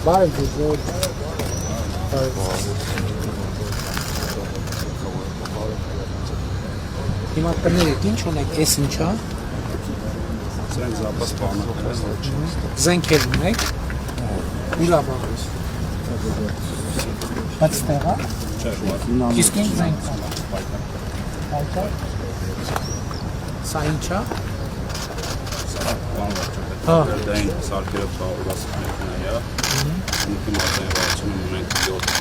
Բարև ձեզ։ Հիմա տները ինչ ունեք, էս ինչա։ Զենք զապաս բանակ Զենքեր ունեք։ Ուրա բաղուս։ Բայց տեղա։ Իսկ ինչ զենք։ Պայքար։ Սա ինչա։ Հա, դա այն սարքերը բաղուլաս մեքենայա։ Ինքի մատենվացում ունենք 7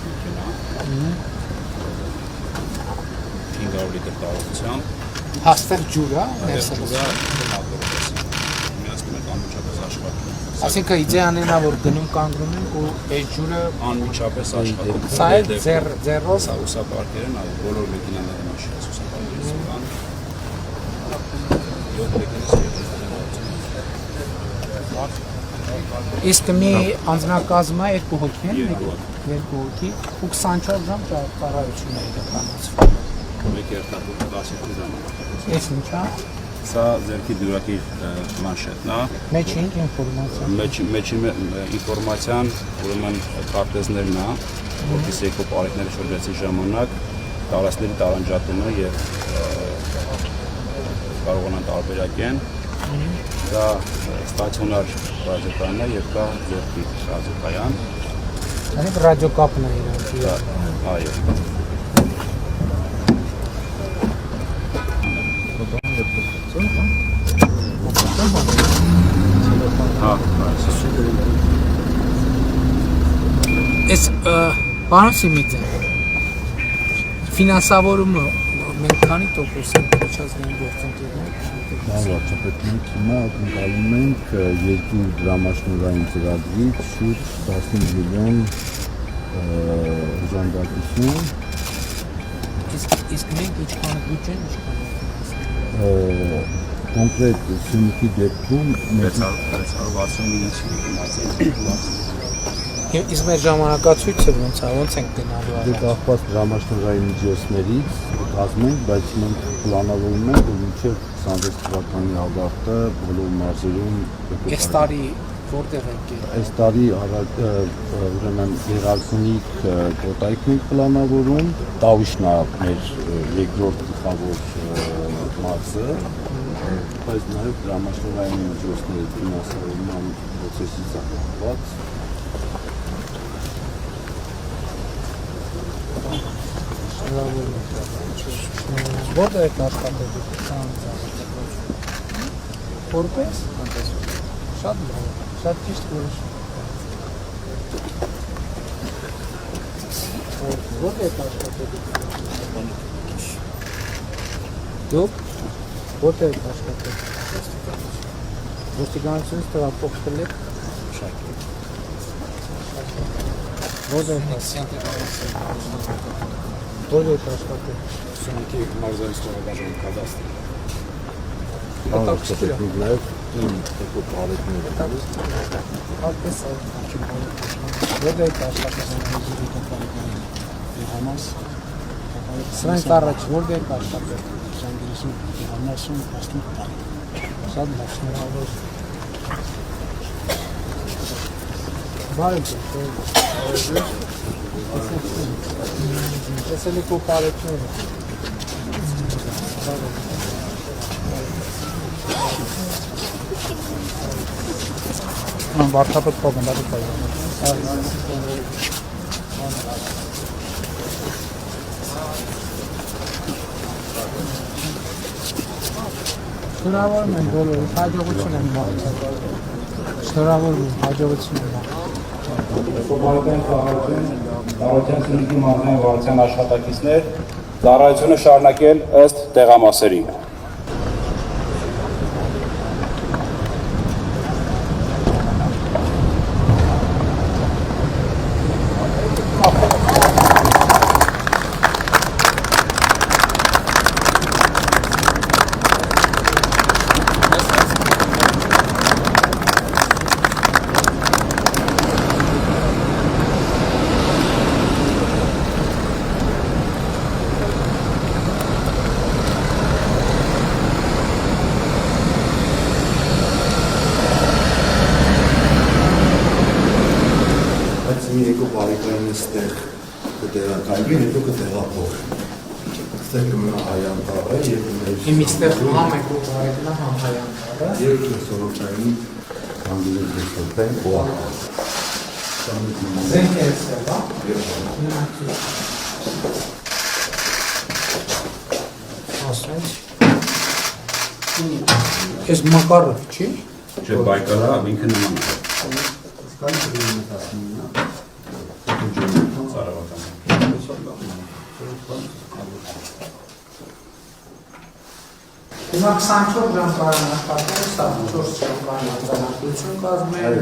մեքենա։ 500 լիտր տարողությամբ։ Հաստեղ ջուրա, ներսելուս։ Միացնում ենք անմիջապես աշխատում։ Այսինքն իդեան է նա, որ գնում կանգնում ենք ու այս ջուրը անմիջապես աշխատում։ Սա է ձեռով։ Սա ուսապարկեր են, բոլոր մեքենաների մաշինս ուսապարկերից կան։ 7 մեքենաս Իսկ մի անձնակազմը 2 հոգի են, 2 հոգի ու 24 ժամ ծառայություն է իրականացվում։ Մեկ երթախուտ 12 ժամ։ Էս ինչա։ Սա ձերքի դյուրակի պլանշետն է։ Մեջի ինֆորմացիա։ Մեջի ինֆորմացիան, ուրեմն քարտեզներն է, որտիսի եկող բարեկները շրջեցի ժամանակ տարածքների տարանջատումը եւ կարողանան տարբերակեն։ Դա ստացիոնար ռադիոկայանն է եւ կա ձերքի ռադիոկայան։ Այդ ռադիոկապն է իրանք։ Այո։ Էս պարոն Սիմիձե ֆինանսավորումը մենք քանի տոկոս ենք միջազգային գործընկերներ։ Դա վարչապետ մենք հիմա ակնկալում ենք 2 դրամաշնորհային ծրագրից շուրջ 15 միլիոն օժանդակություն։ Իսկ մենք ինչքան բյուջեն ինչքան կոնկրետ Սյունիքի դեպքում 665 Իսկ մեր ժամանակացույցը ոնց ենք գնալու դե կախված դրամաշնորհային միջոցներից կազմենք, բայց մենք պլանավորում ենք, որ մինչև 26 թվականի ավարտը բոլոր մարզերում Այս տարի որտեղ եք եկել։ Այս տարի ուրեմն Գեղարքունիք կոտայքն ենք պլանավորում, Տավիշն է մեր երկրորդ գլխավոր մարզը, բայց նաև դրամաշնորհային միջոցների ֆինանսավորման պրոցեսից կապված Որտեղ եք աշխատել։ Որպես շատ լավ, շատ ճիշտ որոշ։ Որտեղ եք աշխատել։ Դուք որտեղ եք աշխատել։ Ոստիկանությունից տեղափոխվել եք։ Որտեղ եք Որտեղ եք աշխատել։ Սյունիքի մարզային ստորաբաժանում կադաստրի։ Վարչապետին նաև եկող բարեկները։ Հատկես որտեղ եք աշխատել։ Սրանց առաջ որտեղ եք աշխատել։ Շատ լավ, շնորհավոր։ Բարև ձեզ։ Տեսել եք ու բարեկները։ Վարչապետ Պողոնդարի պայման։ Շնորհավորում եմ բոլորին, հաջողություն եմ մաղթում։ Շնորհավորում եմ, հաջողություն եմ մաղթում։ Ծառայության Սյունիքի մարզային վարչության աշխատակիցներ ծառայությունը շարունակել ըստ տեղամասերի։ բայց մի երկու բարեկային էստեղ կտեղակայվի, հետո կտեղափոխվի։ Այստեղ կմնա հայանտառը եւ Իմ իստեղ համ եք ու բարեկնա համ հայանտառը։ Եվ սորոքային հանդիպել դեսոթեն օակը։ Զենք է էստեղ, հա։ Ասենց։ Ես Մակարով, չի։ Չէ, Բայկալը ինքը նման է։ Սկայ դրում ասում Սարավական։ Հիմա 24 ժամ պարանապատել, սա 4 ժամ պարանապատություն կազմել։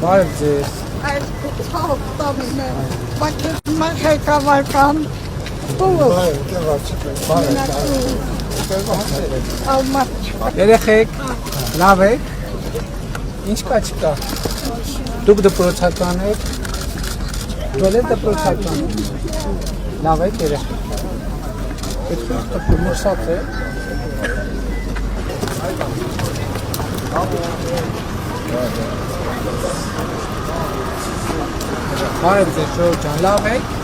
Բարև ձեզ։ Այս կուտաղտամին է, բայց մենք հեկավարկան Երեխեք, լավ եք, ինչ կա չկա, դուք դպրոցական եք, դուք եք դպրոցական, լավ եք երեխեք, այդ խիղթը մրսած է, բարև ձեզ ժողովուրդ ջան, լավ եք,